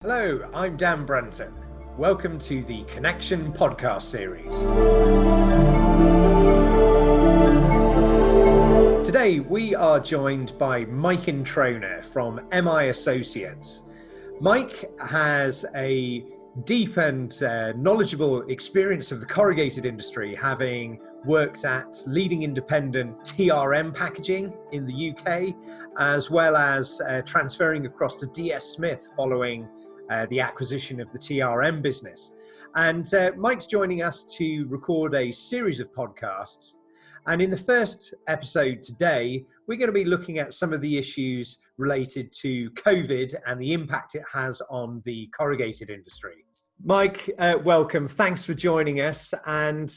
Hello, I'm Dan Brunton. Welcome to the Connection podcast series. Today we are joined by Mike Introna from MI Associates. Mike has a deep and knowledgeable experience of the corrugated industry, having worked at leading independent TRM packaging in the UK, as well as transferring across to DS Smith following the acquisition of the TRM business. And Mike's joining us to record a series of podcasts. And in the first episode today, we're going to be looking at some of the issues related to COVID and the impact it has on the corrugated industry. Mike, welcome. Thanks for joining us. And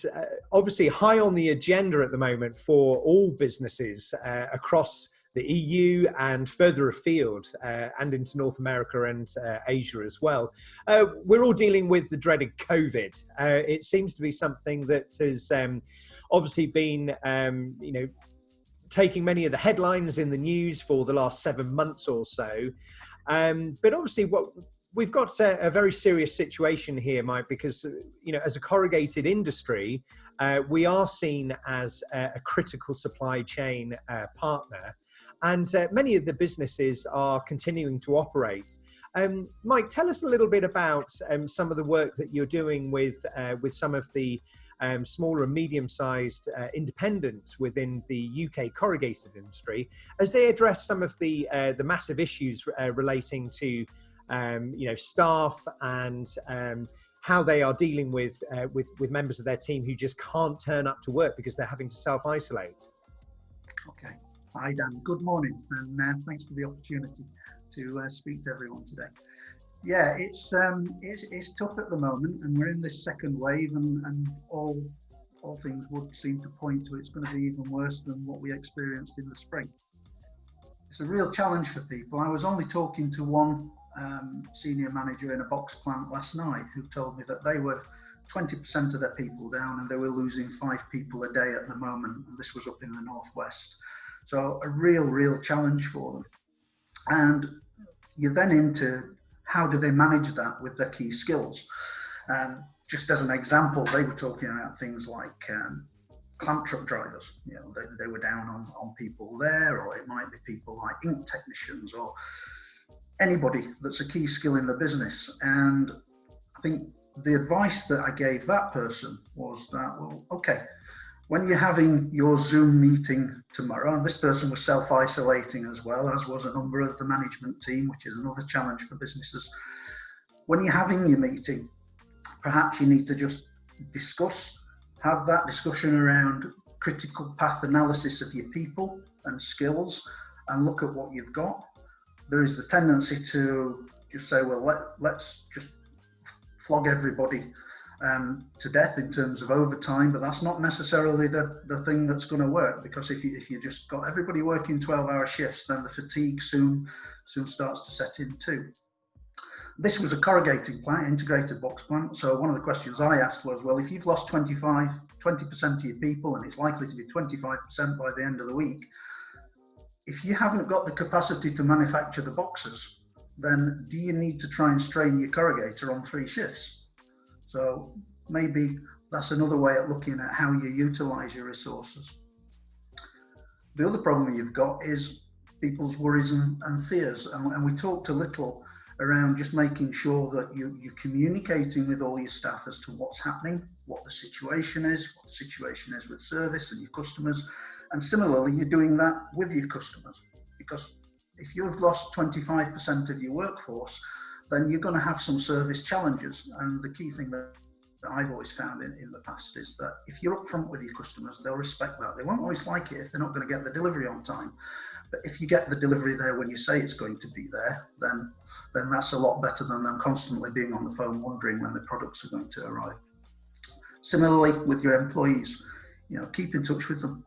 obviously high on the agenda at the moment for all businesses across the EU and further afield and into North America and Asia as well. We're all dealing with the dreaded COVID. It seems to be something that has obviously been, taking many of the headlines in the news for the last 7 months or so. But obviously we've got a very serious situation here, Mike, because, as a corrugated industry, we are seen as a critical supply chain partner. And many of the businesses are continuing to operate. Mike, tell us a little bit about some of the work that you're doing with some of the smaller and medium-sized independents within the UK corrugated industry, as they address some of the massive issues relating to staff and how they are dealing with members of their team who just can't turn up to work because they're having to self-isolate. Okay. Hi, Dan. Good morning, and thanks for the opportunity to speak to everyone today. Yeah, it's tough at the moment, and we're in this second wave, and all things would seem to point to it's going to be even worse than what we experienced in the spring. It's a real challenge for people. I was only talking to one senior manager in a box plant last night who told me that they were 20% of their people down, and they were losing 5 people a day at the moment, and this was up in the northwest. So a real challenge for them. And you're then into how do they manage that with their key skills? Just as an example, they were talking about things like clamp truck drivers. They were down on people there, or it might be people like ink technicians or anybody that's a key skill in the business. And I think the advice that I gave that person was that, well, okay, when you're having your Zoom meeting tomorrow, and this person was self-isolating as well, as was a number of the management team, which is another challenge for businesses. When you're having your meeting, perhaps you need to just have that discussion around critical path analysis of your people and skills, and look at what you've got. There is the tendency to just say, well, let's just flog everybody to death in terms of overtime, but that's not necessarily the thing that's going to work, because if you just got everybody working 12-hour shifts, then the fatigue soon starts to set in too. This was a corrugating plant, integrated box plant, so one of the questions I asked was, well, if you've lost 20% of your people, and it's likely to be 25% by the end of the week, if you haven't got the capacity to manufacture the boxes, then do you need to try and strain your corrugator on 3 shifts? So maybe that's another way of looking at how you utilize your resources. The other problem you've got is people's worries and fears. And we talked a little around just making sure that you're communicating with all your staff as to what's happening, what the situation is with service and your customers. And similarly, you're doing that with your customers, because if you've lost 25% of your workforce, then you're going to have some service challenges. And the key thing that I've always found in the past is that if you're upfront with your customers, they'll respect that. They won't always like it if they're not going to get the delivery on time. But if you get the delivery there when you say it's going to be there, then that's a lot better than them constantly being on the phone wondering when the products are going to arrive. Similarly, with your employees, keep in touch with them.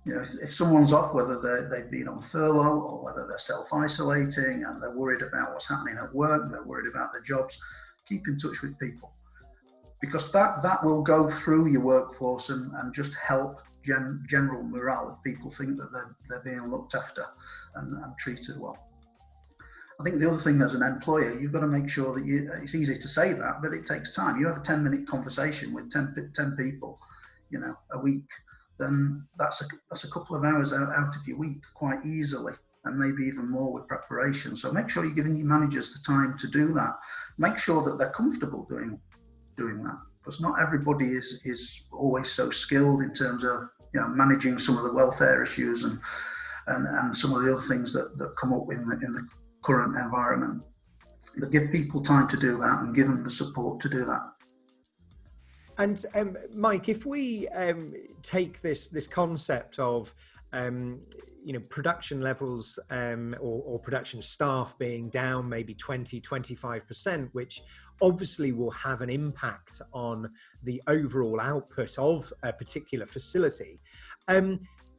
If someone's off, whether they've been on furlough or whether they're self-isolating and they're worried about what's happening at work, they're worried about their jobs, keep in touch with people, because that will go through your workforce and just help general morale if people think that they're being looked after and treated well. I think the other thing as an employer, you've got to make sure that it's easy to say that, but it takes time. You have a 10-minute conversation with 10 people, a week, then that's a couple of hours out of your week quite easily, and maybe even more with preparation. So make sure you're giving your managers the time to do that. Make sure that they're comfortable doing that, because not everybody is always so skilled in terms of managing some of the welfare issues and some of the other things that come up in the current environment. But give people time to do that and give them the support to do that. And Mike, if we take this concept of production levels or production staff being down maybe 20-25%, which obviously will have an impact on the overall output of a particular facility.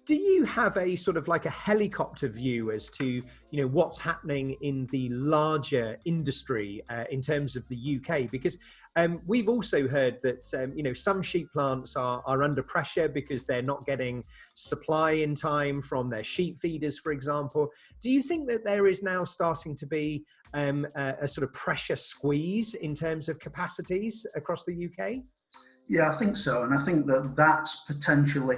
Do you have a sort of like a helicopter view as to what's happening in the larger industry in terms of the UK? Because we've also heard that some sheep plants are under pressure because they're not getting supply in time from their sheep feeders, for example. Do you think that there is now starting to be a sort of pressure squeeze in terms of capacities across the UK? Yeah, I think so, and I think that's potentially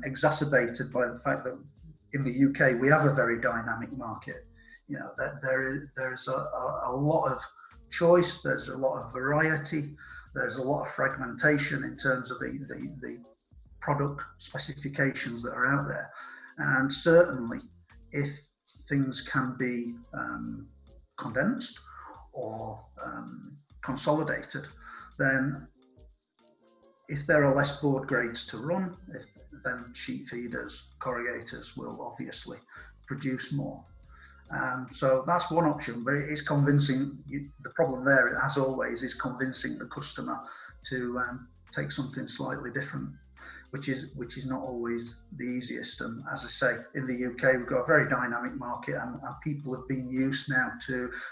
exacerbated by the fact that in the UK we have a very dynamic market. There's a lot of choice, there's a lot of variety, there's a lot of fragmentation in terms of the product specifications that are out there. And certainly if things can be condensed or consolidated, then if there are less board grades to run, then sheep feeders, corrugators will obviously produce more. So that's one option, but it's convincing. The problem there, as always, is convincing the customer to take something slightly different, which is not always the easiest. And as I say, in the UK, we've got a very dynamic market, and people have been used now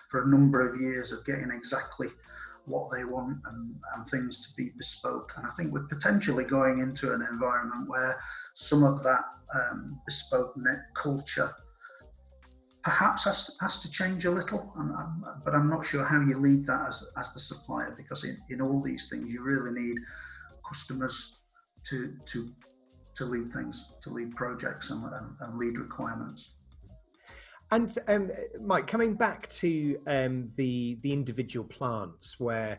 for a number of years of getting exactly what they want and things to be bespoke. And I think we're potentially going into an environment where some of that bespoke culture perhaps has to change a little, but I'm not sure how you lead that as the supplier, because in all these things you really need customers to lead things, to lead projects and lead requirements. And Mike, coming back to the individual plants where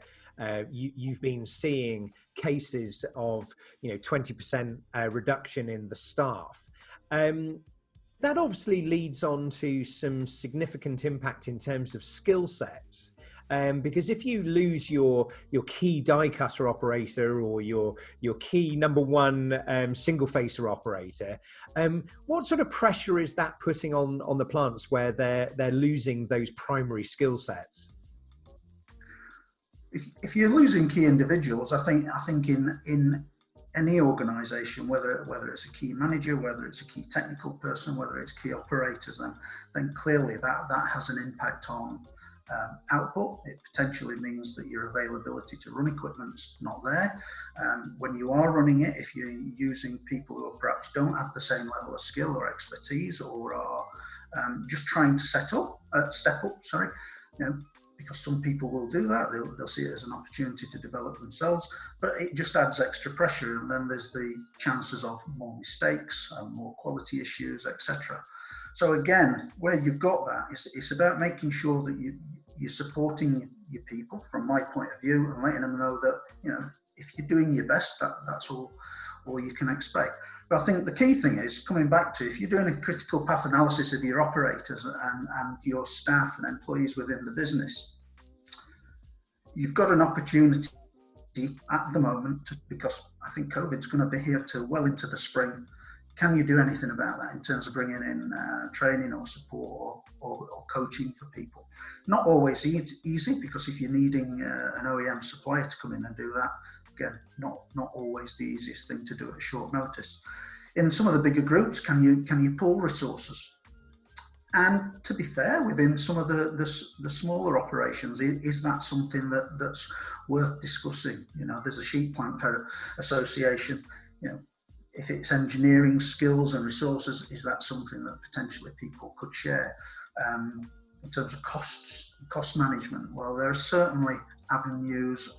you've been seeing cases of 20% reduction in the staff, that obviously leads on to some significant impact in terms of skill sets. Because if you lose your key die cutter operator or your key number one single facer operator, what sort of pressure is that putting on the plants where they're losing those primary skill sets? If you're losing key individuals, I think in any organisation, whether it's a key manager, whether it's a key technical person, whether it's key operators, then clearly that has an impact on output. It potentially means that your availability to run equipment's not there. When you are running it, if you're using people who perhaps don't have the same level of skill or expertise, or are just trying to step up, because some people will do that. They'll see it as an opportunity to develop themselves, but it just adds extra pressure, and then there's the chances of more mistakes and more quality issues, etc. So again, where you've got that, it's about making sure that you're supporting your people, from my point of view, and letting them know that if you're doing your best, that's all you can expect. But I think the key thing is coming back to, if you're doing a critical path analysis of your operators and your staff and employees within the business, you've got an opportunity at the moment because I think COVID's going to be here till well into the spring. Can you do anything about that in terms of bringing in training or support or coaching for people? Not always easy, because if you're needing an OEM supplier to come in and do that, again, not always the easiest thing to do at short notice. In some of the bigger groups, can you pull resources? And to be fair, within some of the smaller operations, is that something that's worth discussing? There's a sheep plant association. If it's engineering skills and resources, is that something that potentially people could share? in terms of cost management, well, there are certainly avenues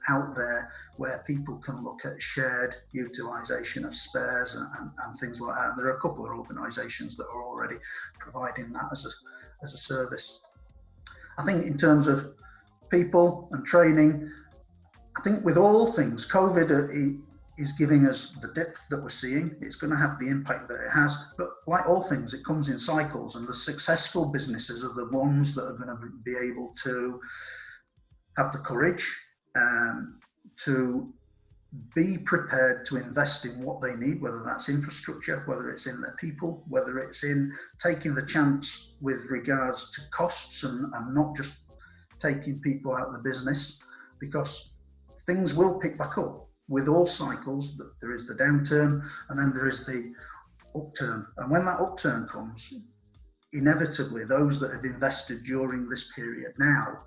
out there where people can look at shared utilisation of spares and things like that. And there are a couple of organisations that are already providing that as a service. I think in terms of people and training, I think with all things, COVID is giving us the dip that we're seeing. It's going to have the impact that it has, but like all things, it comes in cycles, and the successful businesses are the ones that are going to be able to have the courage to be prepared to invest in what they need, whether that's infrastructure, whether it's in their people, whether it's in taking the chance with regards to costs and not just taking people out of the business, because things will pick back up. With all cycles, there is the downturn and then there is the upturn. And when that upturn comes, inevitably those that have invested during this period now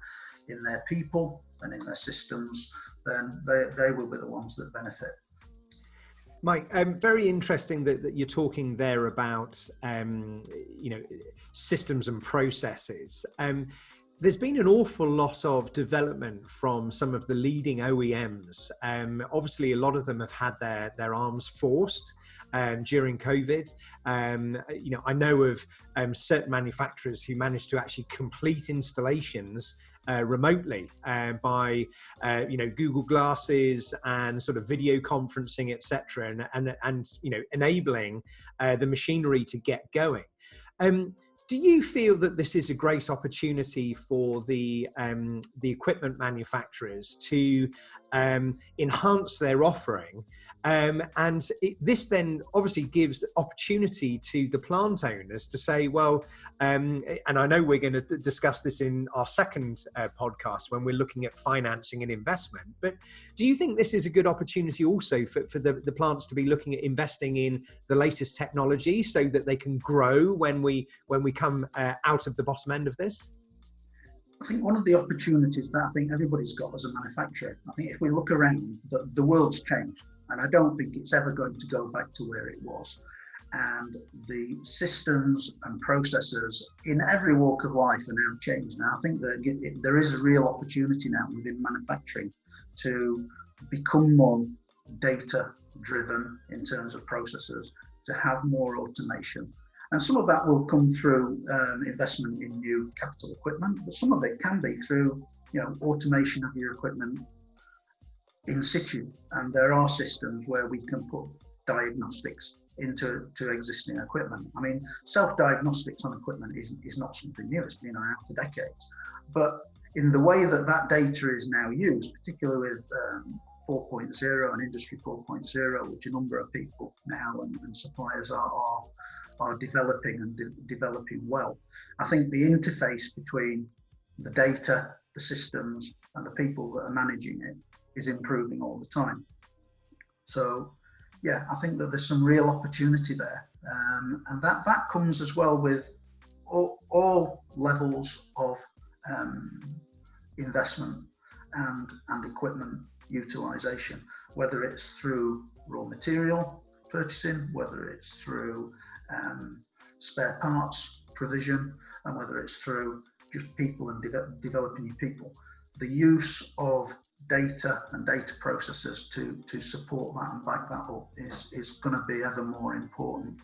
in their people and in their systems, then they will be the ones that benefit. Mike, very interesting that you're talking there about systems and processes. There's been an awful lot of development from some of the leading OEMs. Obviously, a lot of them have had their arms forced during COVID. I know of certain manufacturers who managed to actually complete installations remotely by Google Glasses and sort of video conferencing, etc., and enabling the machinery to get going. Do you feel that this is a great opportunity for the equipment manufacturers to enhance their offering? This then obviously gives opportunity to the plant owners to say, well, and I know we're going to discuss this in our second podcast when we're looking at financing and investment, but do you think this is a good opportunity also for the plants to be looking at investing in the latest technology so that they can grow when we come out of the bottom end of this? I think one of the opportunities that I think everybody's got as a manufacturer, I think if we look around, the world's changed, and I don't think it's ever going to go back to where it was. And the systems and processes in every walk of life are now changed. Now, I think that there is a real opportunity now within manufacturing to become more data driven in terms of processes, to have more automation. And some of that will come through investment in new capital equipment, but some of it can be through automation of your equipment in situ. And there are systems where we can put diagnostics into existing equipment. I mean, self-diagnostics on equipment is not something new. It's been around for decades. But in the way that data is now used, particularly with 4.0 and Industry 4.0, which a number of people now and suppliers are developing and developing well, I think the interface between the data, the systems, and the people that are managing it is improving all the time. So, yeah, I think that there's some real opportunity there, and that comes as well with all levels of investment and equipment utilization, whether it's through raw material purchasing, whether it's through spare parts provision, and whether it's through just people and developing your people. The use of data and data processes to support that and back that up is going to be ever more important.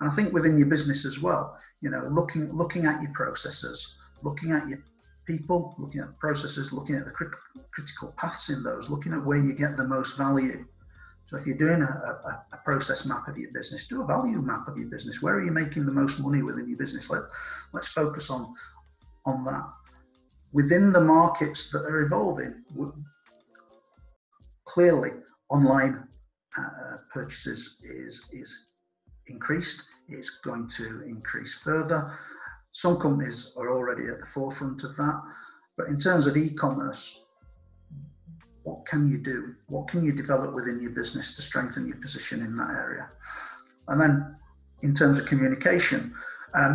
And I think within your business as well, looking at your processes, looking at your people, looking at processes, looking at the critical paths in those, looking at where you get the most value. So if you're doing a process map of your business, do a value map of your business. Where are you making the most money within your business? Let's focus on that. Within the markets that are evolving, clearly online purchases is increased. It's going to increase further. Some companies are already at the forefront of that. But in terms of e-commerce, what can you do? What can you develop within your business to strengthen your position in that area? And then in terms of communication,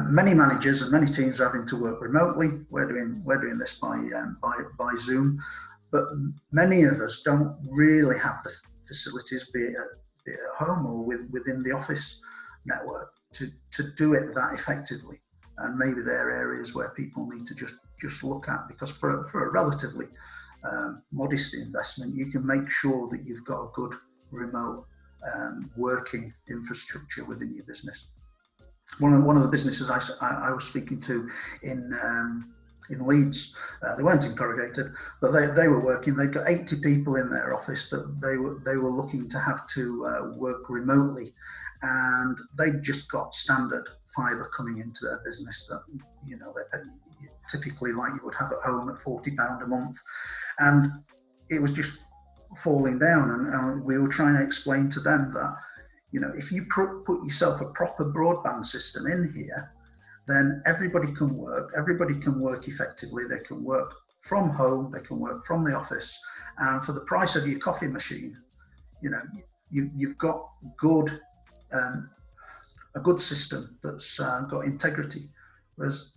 many managers and many teams are having to work remotely. We're doing this by Zoom, but many of us don't really have the facilities, be it at home or within the office network, to do it that effectively. and maybe they're areas where people need to just look at, because for a relatively modest investment, you can make sure that you've got a good remote working infrastructure within your business. One of the businesses I was speaking to in Leeds, they weren't in corrugated, but they were working. They've got 80 people in their office that they were looking to have to work remotely, and they just got standard fibre coming into their business that they typically like you would have at home at £40 a month, and it was just falling down. And we were trying to explain to them that if you put yourself a proper broadband system in here, then everybody can work effectively. They can work from home, they can work from the office, and for the price of your coffee machine, you've got a good system that's got integrity. Whereas,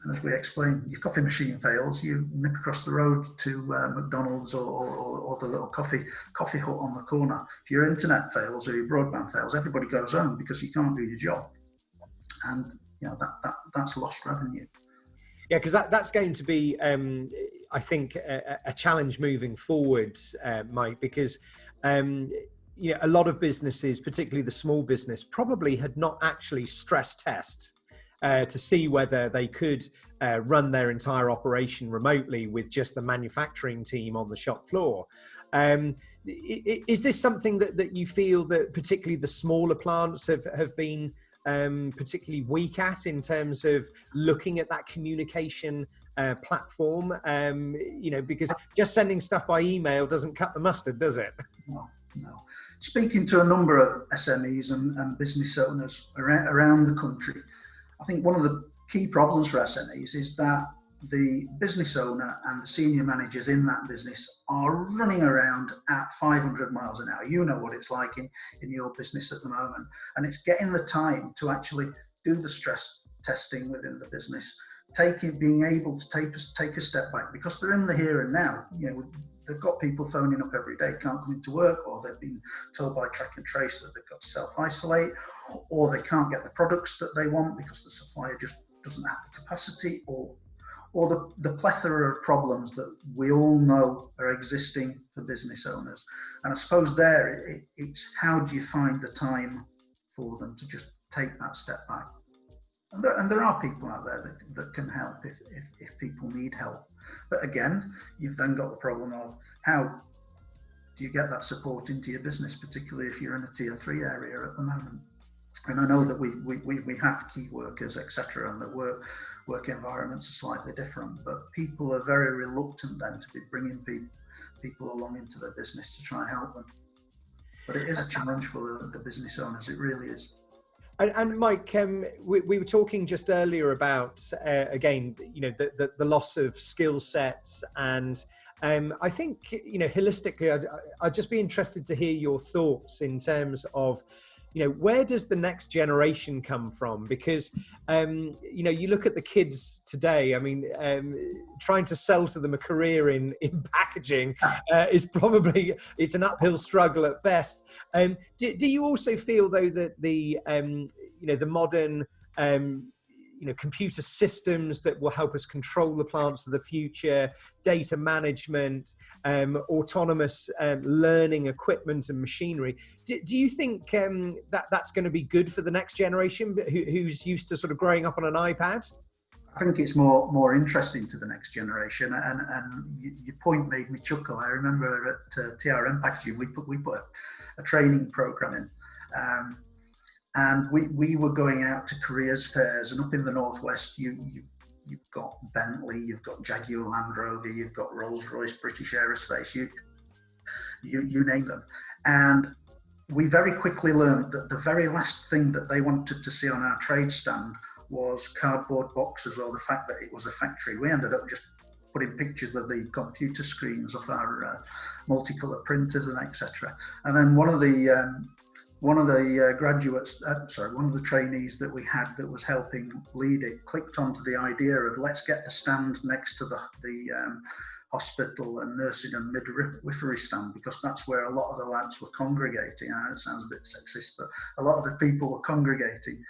and as we explained, your coffee machine fails, you nip across the road to McDonald's or the little coffee hut on the corner. If your internet fails or your broadband fails, everybody goes home because you can't do your job, and that's lost revenue. Yeah, because that's going to be, I think, a challenge moving forward, Mike, because a lot of businesses, particularly the small business, probably had not actually stress test to see whether they could run their entire operation remotely with just the manufacturing team on the shop floor. Is this something that you feel that particularly the smaller plants have been particularly weak at, in terms of looking at that communication platform? Because just sending stuff by email doesn't cut the mustard, does it? No. Speaking to a number of SMEs and business owners around the country, I think one of the key problems for SMEs is that the business owner and the senior managers in that business are running around at 500 miles an hour. You know what it's like in your business at the moment. And it's getting the time to actually do the stress testing within the business, being able to take a step back, because they're in the here and now. They've got people phoning up every day, can't come into work, or they've been told by track and trace that they've got to self-isolate, or they can't get the products that they want because the supplier just doesn't have the capacity, or the plethora of problems that we all know are existing for business owners. And I suppose it's how do you find the time for them to just take that step back? And there are people out there that can help if people need help. But again, you've then got the problem of how do you get that support into your business, particularly if you're in a tier 3 area at the moment. And I know that we have key workers, etc., and the work environments are slightly different, but people are very reluctant then to be bringing people along into their business to try and help them. But it is a challenge for the business owners, it really is. And Mike, we were talking just earlier about again, the loss of skill sets, and I think holistically, I'd just be interested to hear your thoughts in terms of where does the next generation come from? Because you look at the kids today. I mean, trying to sell to them a career in packaging is probably, it's an uphill struggle at best. Do you also feel though that the modern computer systems that will help us control the plants of the future, data management, autonomous learning equipment and machinery, do you think that's going to be good for the next generation who's used to sort of growing up on an iPad? I think it's more interesting to the next generation, and your point made me chuckle. I remember at TRM Packaging we put a training program in, and we were going out to careers fairs, and up in the northwest you've got Bentley, you've got Jaguar Land Rover, you've got Rolls-Royce, British Aerospace, you name them. And we very quickly learned that the very last thing that they wanted to see on our trade stand was cardboard boxes or the fact that it was a factory. We ended up just putting pictures of the computer screens of our multicolour printers and etc. And then one of the trainees that we had that was helping lead it clicked onto the idea of let's get the stand next to the hospital and nursing and midwifery stand, because that's where a lot of the lads were congregating. I know it sounds a bit sexist, but a lot of the people were congregating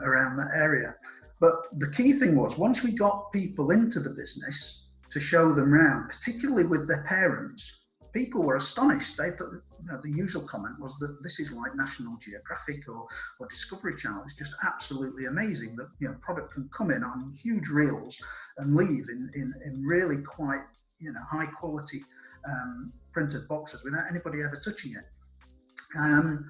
around that area. But the key thing was, once we got people into the business to show them around, particularly with their parents, people were astonished. They thought, the usual comment was that this is like National Geographic or Discovery Channel. It's just absolutely amazing that product can come in on huge reels and leave in really quite high quality printed boxes without anybody ever touching it. And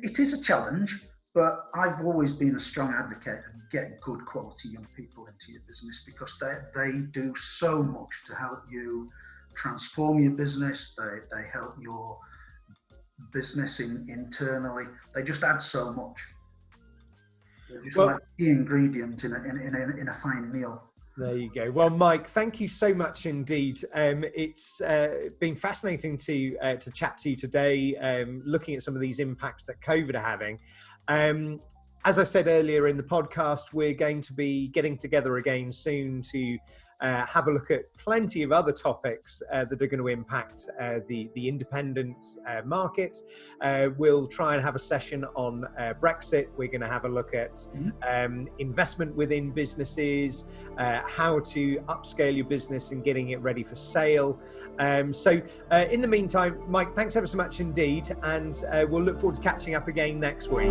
it is a challenge, but I've always been a strong advocate of getting good quality young people into your business, because they do so much to help you transform your business. They help your business internally. They just add so much. They're just like the ingredient in a fine meal. There you go. Well, Mike, thank you so much indeed. It's been fascinating to chat to you today, looking at some of these impacts that COVID are having. As I said earlier in the podcast, we're going to be getting together again soon to have a look at plenty of other topics that are going to impact the independent market. We'll try and have a session on Brexit. We're going to have a look at investment within businesses, how to upscale your business and getting it ready for sale. So in the meantime, Mike, thanks ever so much indeed, and we'll look forward to catching up again next week.